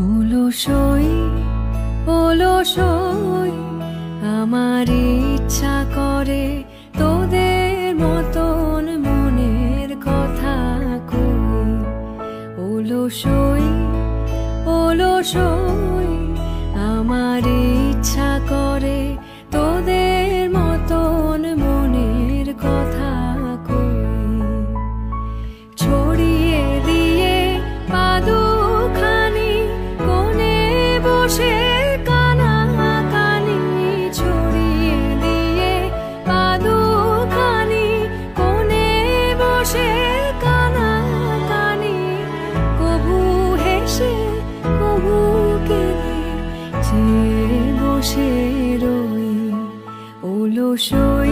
অলসই অলসই আমার ইচ্ছা করে তোদের মতন মনের কথা কই। অলসই অলসই আমার ইচ্ছা করে তোদের মতন মনের কথা কই। ছড়িয়ে দিয়ে পাদুখানি কোণে বসে কানাকানি, ছড়িয়ে দিয়ে পাদুখানি কোণে বসে কানাকানি, কবু হেসে কবু কেঁদে যে বসে রই। অলসই